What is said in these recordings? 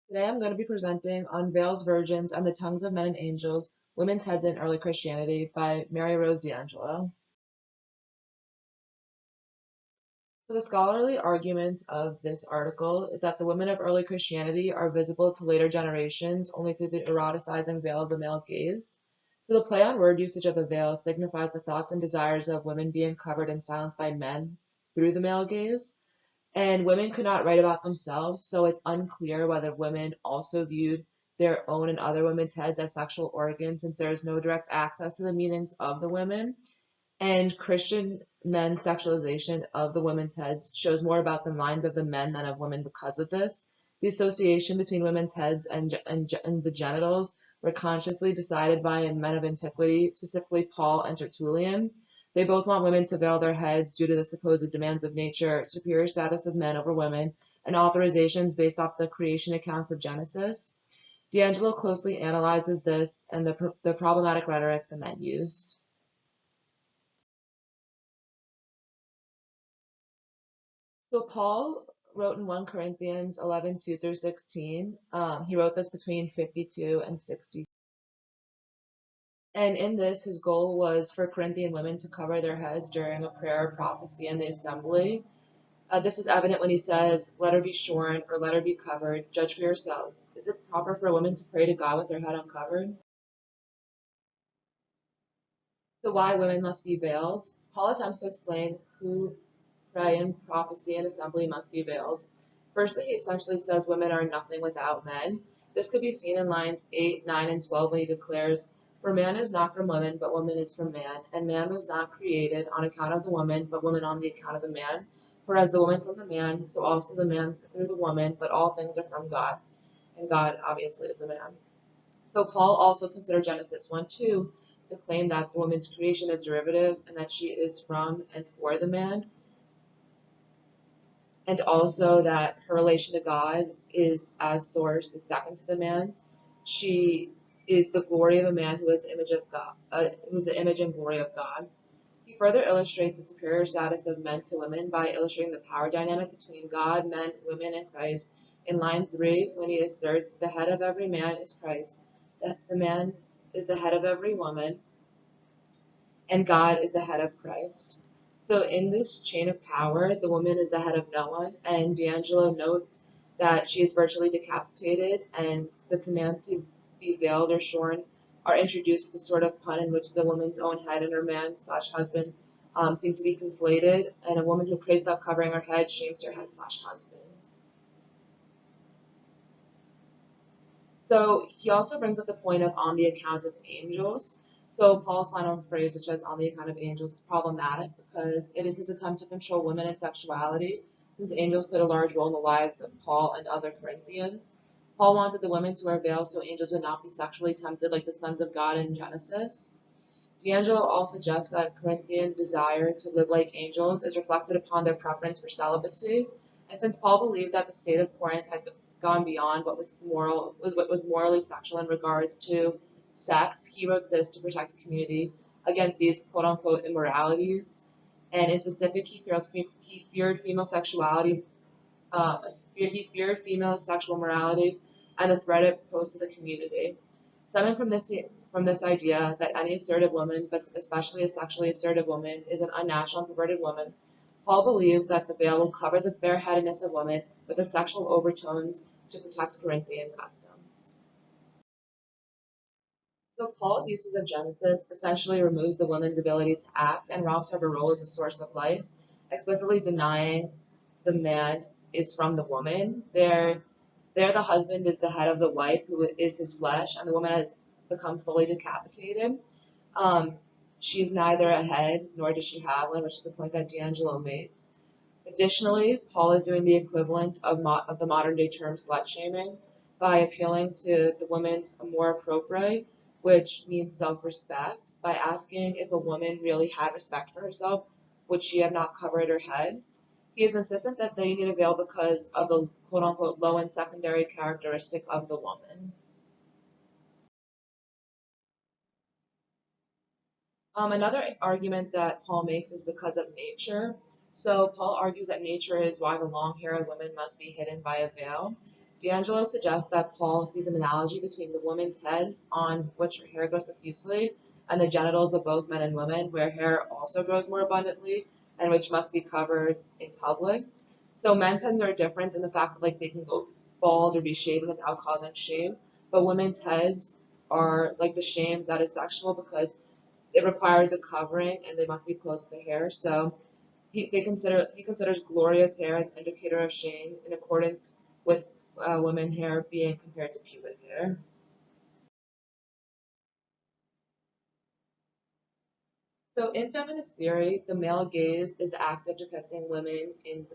Today I'm going to be presenting on Veils, Virgins, and the Tongues of Men and Angels, Women's Heads in Early Christianity by Mary Rose D'Angelo. So the scholarly argument of this article is that the women of early Christianity are visible to later generations only through the eroticizing veil of the male gaze. So the play on word usage of the veil signifies the thoughts and desires of women being covered and silenced by men through the male gaze. And women could not write about themselves, so it's unclear whether women also viewed their own and other women's heads as sexual organs, since there is no direct access to the meanings of the women. And Christian men's sexualization of the women's heads shows more about the minds of the men than of women because of this. The association between women's heads and the genitals were consciously decided by men of antiquity, specifically Paul and Tertullian. They both want women to veil their heads due to the supposed demands of nature, superior status of men over women, and authorizations based off the creation accounts of Genesis. D'Angelo closely analyzes this and the problematic rhetoric the men used. So Paul wrote in 1 Corinthians 11:2 through 16. He wrote this between 52 and 60. And in this, his goal was for Corinthian women to cover their heads during a prayer or prophecy in the assembly. This is evident when he says, "Let her be shorn," or "Let her be covered. Judge for yourselves." Is it proper for a woman to pray to God with her head uncovered? So why women must be veiled? Paul attempts to explain who pray in prophecy and assembly must be veiled. Firstly, he essentially says women are nothing without men. This could be seen in lines 8, 9, and 12 when he declares, "For man is not from woman, but woman is from man. And man was not created on account of the woman, but woman on the account of the man. For as the woman from the man, so also the man through the woman, but all things are from God." And God obviously is a man. So Paul also considered Genesis 1:2 to claim that the woman's creation is derivative and that she is from and for the man, and also that her relation to God is as source is second to the man's. She is the glory of a man who is the image of God, who is the image and glory of God. He further illustrates the superior status of men to women by illustrating the power dynamic between God, men, women, and Christ in line 3 when he asserts, "The head of every man is Christ. The man is the head of every woman, and God is the head of Christ." So in this chain of power, the woman is the head of no one, and D'Angelo notes that she is virtually decapitated, and the commands to be veiled or shorn are introduced with a sort of pun in which the woman's own head and her man/husband seem to be conflated, and a woman who prays without covering her head shames her head/husband. So he also brings up the point of "on the account of angels." So Paul's final phrase, which says "on the account of angels," is problematic because it is his attempt to control women and sexuality, since angels played a large role in the lives of Paul and other Corinthians. Paul wanted the women to wear veils so angels would not be sexually tempted like the sons of God in Genesis. D'Angelo also suggests that Corinthian desire to live like angels is reflected upon their preference for celibacy, and since Paul believed that the state of Corinth had gone beyond what was morally sexual in regards to sex, he wrote this to protect the community against these quote unquote immoralities. And in specific, he feared female sexuality, he feared female sexual morality and the threat it posed to the community. Stemming from this idea that any assertive woman, but especially a sexually assertive woman, is an unnatural and perverted woman, Paul believes that the veil will cover the bareheadedness of women with its sexual overtones to protect Corinthian customs. So Paul's uses of Genesis essentially removes the woman's ability to act and robs her of her role as a source of life, explicitly denying the man is from the woman. There the husband is the head of the wife, who is his flesh, and the woman has become fully decapitated. Um, she's neither a head nor does she have one, which is the point that D'Angelo makes. Additionally, Paul is doing the equivalent of the modern day term slut shaming by appealing to the woman's amor propria, which means self-respect, by asking if a woman really had respect for herself, would she have not covered her head? He is insistent that they need a veil because of the quote-unquote low and secondary characteristic of the woman. Another argument that Paul makes is because of nature. So Paul argues that nature is why the long hair of women must be hidden by a veil. D'Angelo suggests that Paul sees an analogy between the woman's head, on which her hair grows profusely, and the genitals of both men and women, where hair also grows more abundantly and which must be covered in public. So men's heads are different in the fact that like they can go bald or be shaven without causing shame, but women's heads are like the shame that is sexual because it requires a covering and they must be closed with the hair. So he considers glorious hair as an indicator of shame in accordance with women hair being compared to pubic hair. So in feminist theory, the male gaze is the act of depicting women in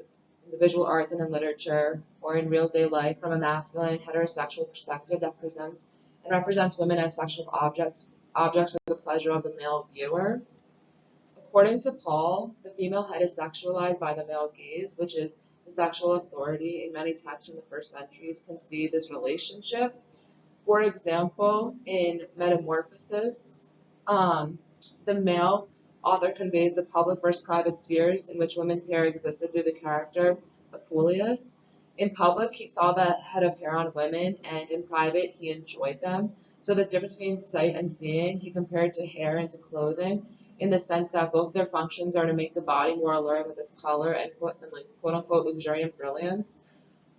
the visual arts and in literature or in real day life from a masculine heterosexual perspective that presents and represents women as sexual objects for the pleasure of the male viewer. According to Paul, the female head is sexualized by the male gaze, which is the sexual authority in many texts from the first centuries can see this relationship. For example, in Metamorphosis, the male author conveys the public versus private spheres in which women's hair existed through the character Apuleius. In public, he saw the head of hair on women, and in private, he enjoyed them. So this difference between sight and seeing, he compared to hair and to clothing, in the sense that both their functions are to make the body more alluring with its color and like quote unquote luxuriant brilliance.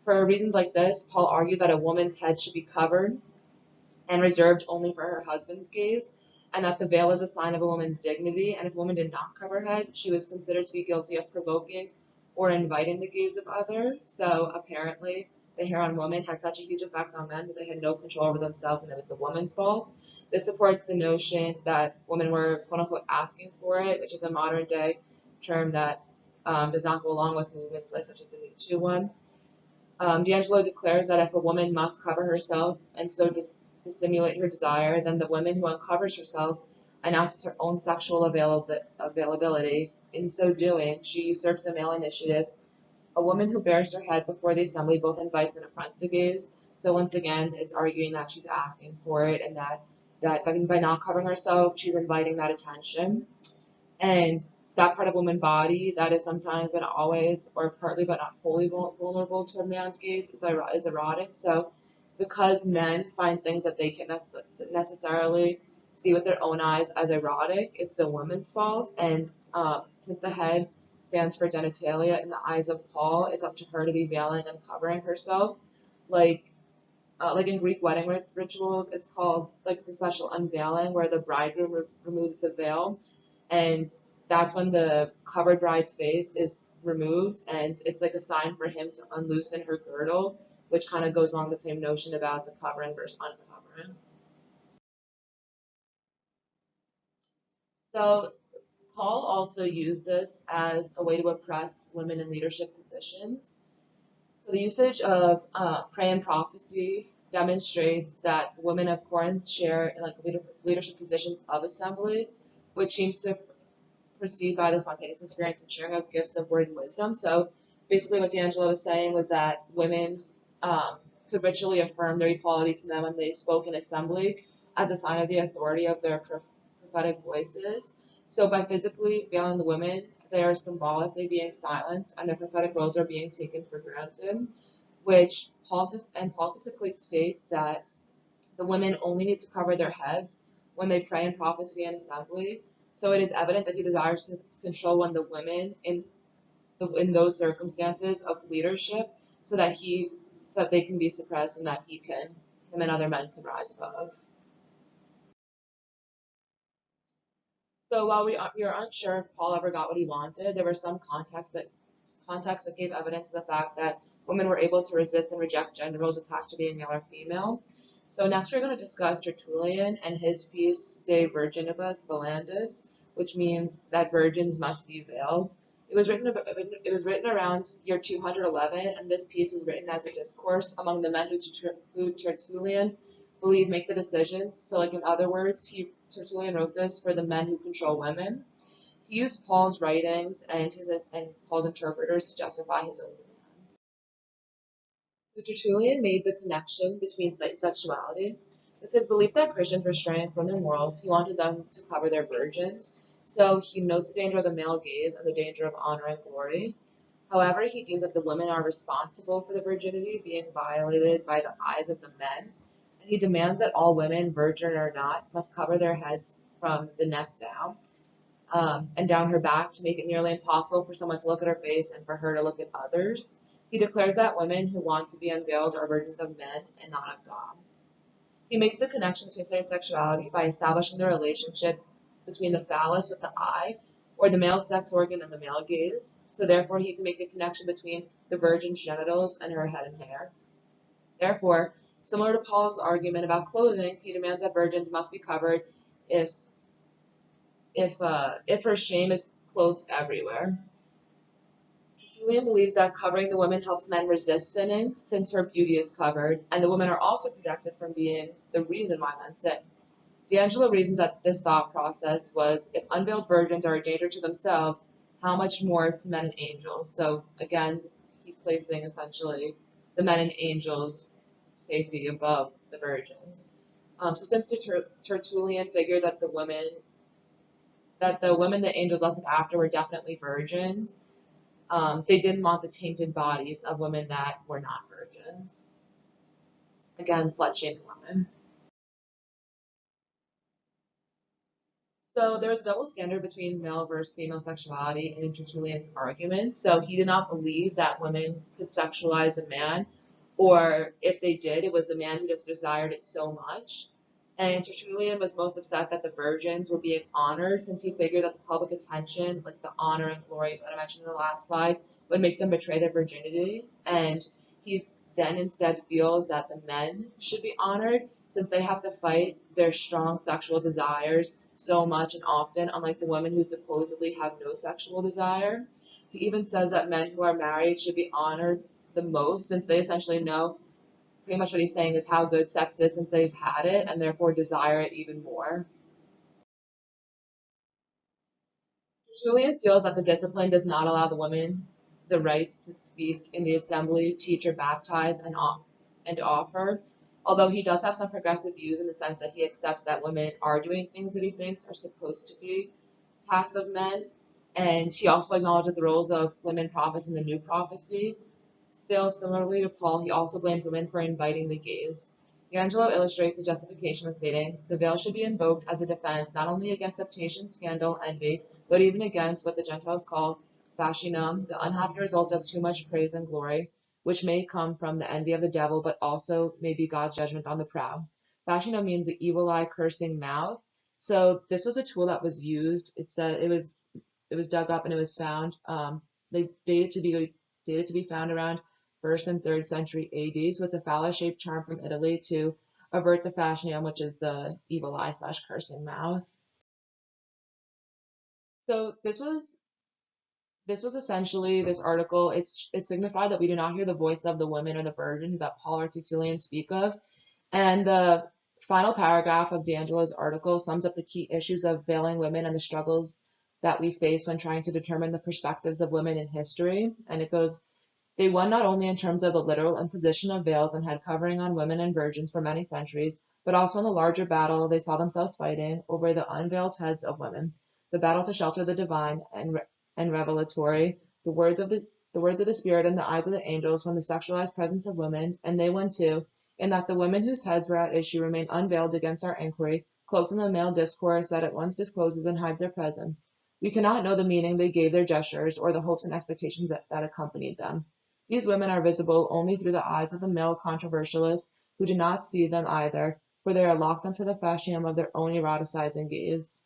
For reasons like this, Paul argued that a woman's head should be covered and reserved only for her husband's gaze, and that the veil is a sign of a woman's dignity, and if a woman did not cover her head, she was considered to be guilty of provoking or inviting the gaze of others. So apparently, the hair on women had such a huge effect on men that they had no control over themselves, and it was the woman's fault. This supports the notion that women were quote unquote asking for it, which is a modern day term that does not go along with movements like such as the Me Too one. D'Angelo declares that if a woman must cover herself and so dissimulate her desire, then the woman who uncovers herself announces her own sexual availability. In so doing, she usurps the male initiative. A woman who bares her head before the assembly both invites and affronts the gaze. So once again, it's arguing that she's asking for it and that by not covering herself, she's inviting that attention. And that part of woman body that is sometimes but not always or partly but not wholly vulnerable to a man's gaze is erotic. So because men find things that they can't necessarily see with their own eyes as erotic, it's the woman's fault. And since the head stands for genitalia in the eyes of Paul, it's up to her to be veiling and covering herself. Like like in Greek wedding rituals, it's called like the special unveiling where the bridegroom removes the veil, and that's when the covered bride's face is removed, and it's like a sign for him to unloosen her girdle, which kind of goes along the same notion about the covering versus uncovering. So Paul also used this as a way to oppress women in leadership positions. So the usage of pray and prophecy demonstrates that women of Corinth share in like leadership positions of assembly, which seems to proceed by the spontaneous experience and sharing of gifts of word and wisdom. So basically, what D'Angelo was saying was that women could ritually affirm their equality to men when they spoke in assembly as a sign of the authority of their prophetic voices. So by physically veiling the women, they are symbolically being silenced, and their prophetic roles are being taken for granted. Which Paul specifically states that the women only need to cover their heads when they pray in prophecy and assembly. So it is evident that he desires to control one of the women in those circumstances of leadership, so that they can be suppressed and that him and other men can rise above. So while we are unsure if Paul ever got what he wanted, there were some contexts that gave evidence of the fact that women were able to resist and reject gender roles attached to being male or female. So next we're going to discuss Tertullian and his piece De Virginibus Velandis, which means that virgins must be veiled. It was written around year 211, and this piece was written as a discourse among the men who Tertullian believed make the decisions. So, like in other words, Tertullian wrote this for the men who control women. He used Paul's writings and Paul's interpreters to justify his own demands. So Tertullian made the connection between sight and sexuality. With his belief that Christians were straying from their morals, he wanted them to cover their virgins. So he notes the danger of the male gaze and the danger of honor and glory. However, he deems that the women are responsible for the virginity being violated by the eyes of the men, and he demands that all women, virgin or not, must cover their heads from the neck down and down her back to make it nearly impossible for someone to look at her face and for her to look at others. He declares that women who want to be unveiled are virgins of men and not of God. He makes the connection between same sexuality by establishing the relationship between the phallus with the eye, or the male sex organ and the male gaze. So therefore, he can make the connection between the virgin's genitals and her head and hair. Therefore, similar to Paul's argument about clothing, he demands that virgins must be covered if if her shame is clothed everywhere. Julian believes that covering the women helps men resist sinning, since her beauty is covered, and the women are also protected from being the reason why men sin. D'Angelo reasons that this thought process was, if unveiled virgins are a danger to themselves, how much more to men and angels? So again, he's placing essentially the men and angels' safety above the virgins. So since Tertullian figured that the women the angels lusted after were definitely virgins, they didn't want the tainted bodies of women that were not virgins. Again, slut shaming women. So there's a double standard between male versus female sexuality in Tertullian's argument. So he did not believe that women could sexualize a man, or if they did, it was the man who just desired it so much. And Tertullian was most upset that the virgins were being honored, since he figured that the public attention, like the honor and glory that I mentioned in the last slide, would make them betray their virginity. And he then instead feels that the men should be honored, since they have to fight their strong sexual desires so much and often, unlike the women who supposedly have no sexual desire. He even says that men who are married should be honored the most, since they essentially know, pretty much what he's saying is how good sex is since they've had it and therefore desire it even more. Julian feels that the discipline does not allow the women the rights to speak in the assembly, teach or baptize, and offer, although he does have some progressive views in the sense that he accepts that women are doing things that he thinks are supposed to be tasks of men, and he also acknowledges the roles of women prophets in the new prophecy. Still, similarly to Paul, he also blames women for inviting the gaze. D'Angelo illustrates his justification with stating, the veil should be invoked as a defense not only against temptation, scandal, envy, but even against what the Gentiles call fascinum, the unhappy result of too much praise and glory, which may come from the envy of the devil, but also may be God's judgment on the proud. Fascinum means the evil eye, cursing mouth. So this was a tool that was used. It was dug up and it was found. They dated to be found around 1st and 3rd century AD. So it's a phallus-shaped charm from Italy to avert the fascium, which is the evil eye / cursing mouth. So this was essentially this article. It signified that we do not hear the voice of the women or the virgins that Paul or Tertullian speak of. And the final paragraph of D'Angelo's article sums up the key issues of veiling women and the struggles that we face when trying to determine the perspectives of women in history. And it goes, they won not only in terms of the literal imposition of veils and head covering on women and virgins for many centuries, but also in the larger battle they saw themselves fighting over the unveiled heads of women, the battle to shelter the divine and revelatory, the words of the Spirit and the eyes of the angels from the sexualized presence of women, and they won too, in that the women whose heads were at issue remain unveiled against our inquiry, cloaked in the male discourse that at once discloses and hides their presence. We cannot know the meaning they gave their gestures or the hopes and expectations that accompanied them. These women are visible only through the eyes of the male controversialists who do not see them either, for they are locked into the fascium of their own eroticizing gaze.